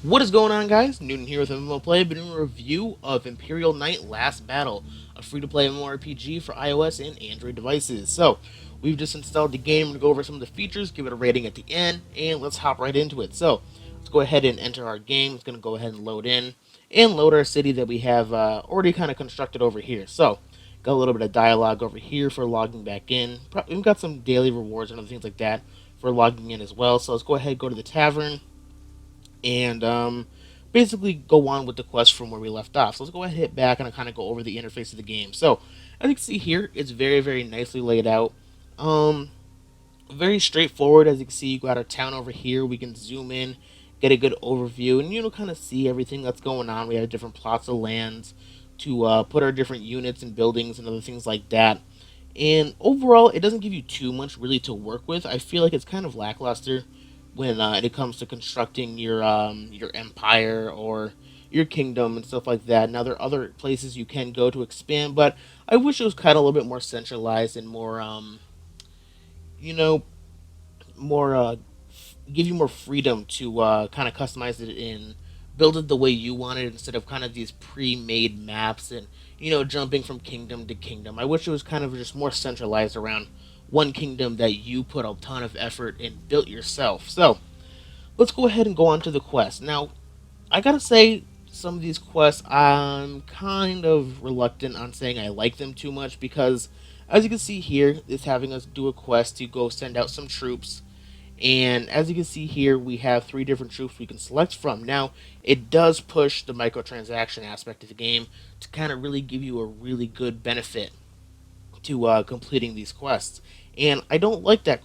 What is going on, guys? Newton here with MMO Play, but doing a review of Imperial Knight Last Battle, a free-to-play MMORPG for iOS and Android devices. So, we've just installed the game to go over some of the features, give it a rating at the end, and let's hop right into it. So, let's go ahead and enter our game. It's going to go ahead and load in, and load our city that we have already kind of constructed over here. So, got a little bit of dialogue over here for logging back in. We've got some daily rewards and other things like that for logging in as well. So, let's go ahead and go to the tavern and basically go on with the quest from where we left off. So let's go ahead and hit back and kind of go over the interface of the game. So as you can see here, it's very, very nicely laid out. Um, Very straightforward. As you can see, you got our town over here. We can zoom in, get a good overview, and kind of see everything that's going on. We have different plots of lands to put our different units and buildings and other things like that. And overall, it doesn't give you too much really to work with. I feel like it's kind of lackluster when it comes to constructing your empire or your kingdom and stuff like that. Now there are other places you can go to expand, but I wish it was kind of a little bit more centralized and more you know more give you more freedom to kind of customize it and build it the way you want it instead of kind of these pre-made maps and jumping from kingdom to kingdom. I wish it was kind of just more centralized around one kingdom that you put a ton of effort and built yourself. So let's go ahead and go on to the quest. Now, I gotta say, some of these quests, I'm kind of reluctant on saying I like them too much because, as you can see here, it's having us do a quest to go send out some troops. And as you can see here, we have three different troops we can select from. Now, it does push the microtransaction aspect of the game to kind of really give you a really good benefit to completing these quests. And I don't like that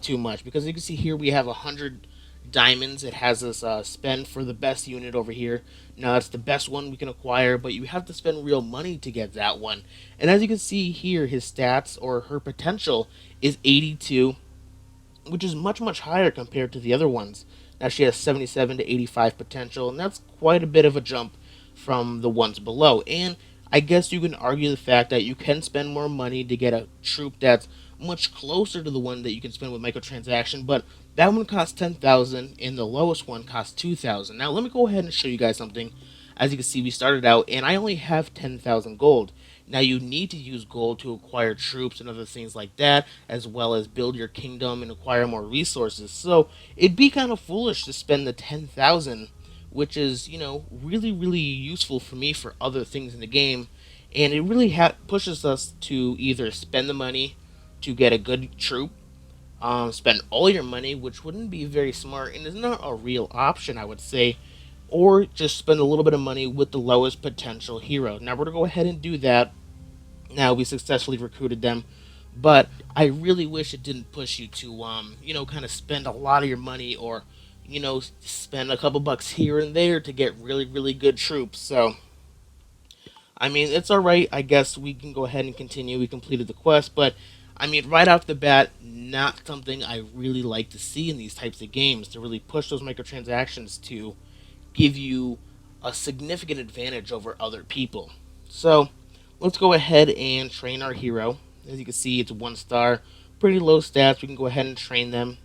too much because you can see here we have 100 diamonds. It has us spend for the best unit over here. Now it's the best one we can acquire, but you have to spend real money to get that one. And as you can see here, his stats or her potential is 82, which is much much higher compared to the other ones. Now she has 77 to 85 potential, and that's quite a bit of a jump from the ones below. And I guess you can argue the fact that you can spend more money to get a troop that's much closer to the one that you can spend with microtransaction, but that one costs 10,000 and the lowest one costs 2,000. Now let me go ahead and show you guys something. As you can see, we started out and I only have 10,000 gold. Now you need to use gold to acquire troops and other things like that, as well as build your kingdom and acquire more resources. So it'd be kind of foolish to spend the 10,000, which is really really useful for me for other things in the game, and it really pushes us to either spend the money to get a good troop, spend all your money, which wouldn't be very smart and is not a real option, I would say, or just spend a little bit of money with the lowest potential hero. Now we're gonna go ahead and do that. Now we successfully recruited them, but I really wish it didn't push you to kind of spend a lot of your money or spend a couple bucks here and there to get really really good troops. So I mean, it's all right. I guess we can go ahead and continue. We completed the quest, but I mean, right off the bat, not something I really like to see in these types of games to really push those microtransactions to give you a significant advantage over other people. So let's go ahead and train our hero. As you can see, it's 1 star, pretty low stats. We can go ahead and train them.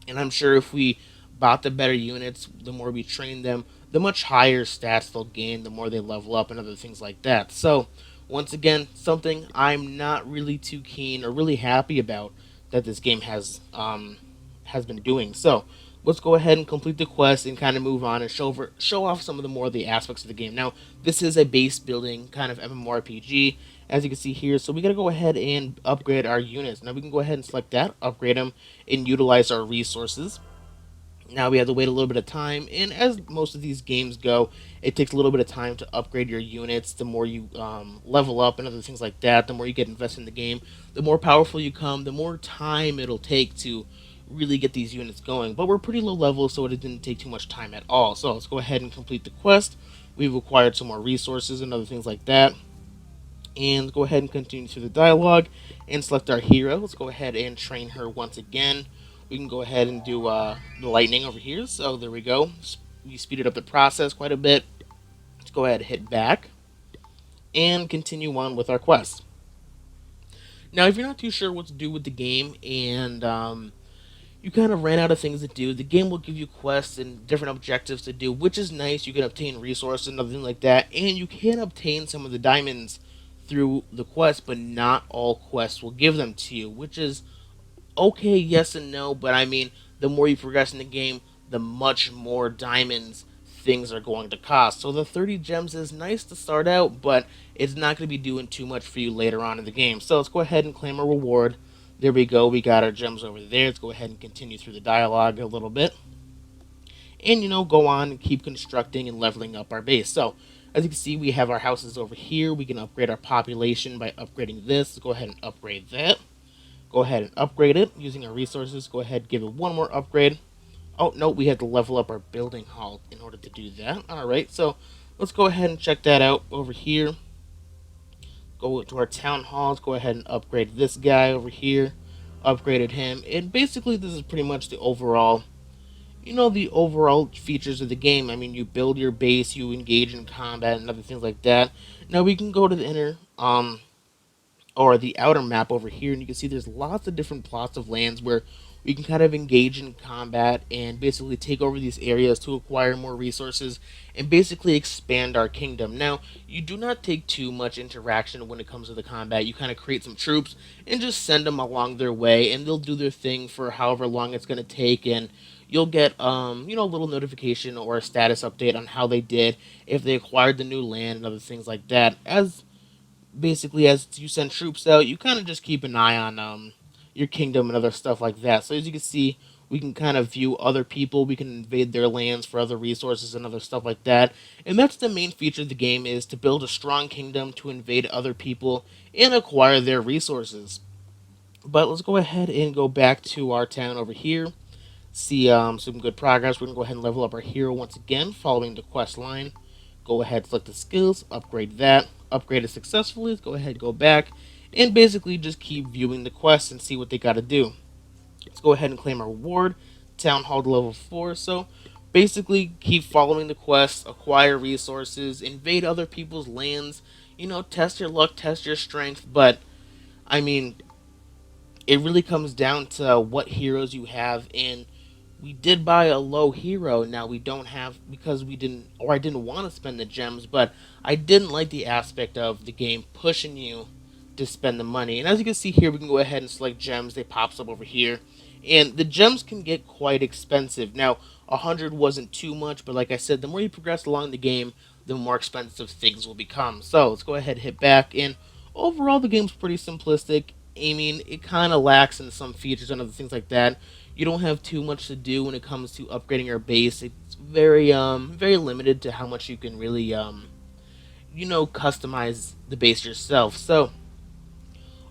And I'm sure if we bought the better units, the more we train them, the much higher stats they'll gain, the more they level up, and other things like that. So, once again, something I'm not really too keen or really happy about that this game has been doing. So, let's go ahead and complete the quest and kind of move on and show off some of the more of the aspects of the game. Now, this is a base building kind of MMORPG, as you can see here. So we got to go ahead and upgrade our units. Now we can go ahead and select that, upgrade them, and utilize our resources. Now we have to wait a little bit of time, and as most of these games go, it takes a little bit of time to upgrade your units. The more you level up and other things like that, the more you get invested in the game, the more powerful you come, the more time it'll take to really get these units going. But we're pretty low level, so it didn't take too much time at all. So let's go ahead and complete the quest. We've acquired some more resources and other things like that. And go ahead and continue through the dialogue and select our hero. Let's go ahead and train her once again. We can go ahead and do the lightning over here. So there we go. We speeded up the process quite a bit. Let's go ahead and hit back and continue on with our quest. Now, if you're not too sure what to do with the game and you kind of ran out of things to do. The game will give you quests and different objectives to do, which is nice. You can obtain resources and other things like that, and you can obtain some of the diamonds through the quest, but not all quests will give them to you, which is okay, yes and no, but I mean, the more you progress in the game, the much more diamonds things are going to cost. So the 30 gems is nice to start out, but it's not going to be doing too much for you later on in the game. So let's go ahead and claim a reward. There we go. We got our gems over there. Let's go ahead and continue through the dialogue a little bit. And, go on and keep constructing and leveling up our base. So, as you can see, we have our houses over here. We can upgrade our population by upgrading this. Let's go ahead and upgrade that. Go ahead and upgrade it using our resources. Go ahead and give it one more upgrade. Oh, no, we had to level up our building hall in order to do that. Alright, so let's go ahead and check that out over here. Go to our town halls. Go ahead and upgrade this guy over here. Upgraded him. And basically, this is pretty much the overall features of the game. I mean, you build your base, you engage in combat and other things like that. Now we can go to the inner or the outer map over here, and you can see there's lots of different plots of lands where we can kind of engage in combat and basically take over these areas to acquire more resources and basically expand our kingdom. Now, you do not take too much interaction when it comes to the combat. You kind of create some troops and just send them along their way, and they'll do their thing for however long it's going to take, and you'll get a little notification or a status update on how they did, if they acquired the new land and other things like that. As you send troops out, you kind of just keep an eye on your kingdom and other stuff like that. So as you can see, we can kind of view other people. We can invade their lands for other resources and other stuff like that. And that's the main feature of the game, is to build a strong kingdom, to invade other people and acquire their resources. But let's go ahead and go back to our town over here. See some good progress. We're going to go ahead and level up our hero once again, following the quest line. Go ahead, select the skills, upgrade that. Upgrade it successfully. Let's go ahead, go back, and basically just keep viewing the quests and see what they got to do. Let's go ahead and claim our reward. Town Hall to level 4. So basically, keep following the quests, acquire resources, invade other people's lands. Test your luck, test your strength. But I mean, it really comes down to what heroes you have, and we did buy a low hero. Now we don't have, because we didn't, or I didn't want to spend the gems, but I didn't like the aspect of the game pushing you to spend the money. And as you can see here, we can go ahead and select gems. They pops up over here, and the gems can get quite expensive. Now 100 wasn't too much, but like I said, the more you progress along the game, the more expensive things will become. So let's go ahead and hit back, and overall the game's pretty simplistic. I mean, it kind of lacks in some features and other things like that. You don't have too much to do when it comes to upgrading your base. It's very limited to how much you can really customize the base yourself. So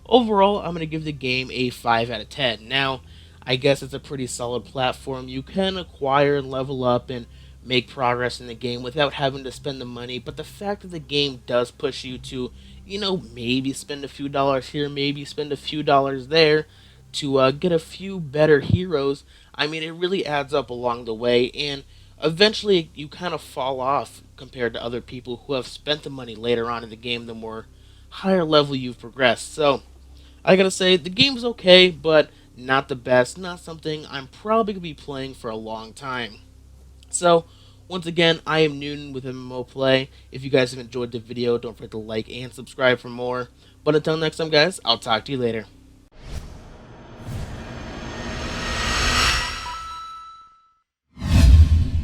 overall, I'm going to give the game a 5 out of 10. Now, I guess it's a pretty solid platform. You can acquire and level up and make progress in the game without having to spend the money, but the fact that the game does push you to, maybe spend a few dollars here, maybe spend a few dollars there to get a few better heroes, I mean, it really adds up along the way, and eventually you kind of fall off compared to other people who have spent the money later on in the game the more higher level you've progressed. So, I gotta say, the game's okay, but not the best. Not something I'm probably gonna be playing for a long time. So, once again, I am Newton with MMO Play. If you guys have enjoyed the video, don't forget to like and subscribe for more. But until next time, guys, I'll talk to you later.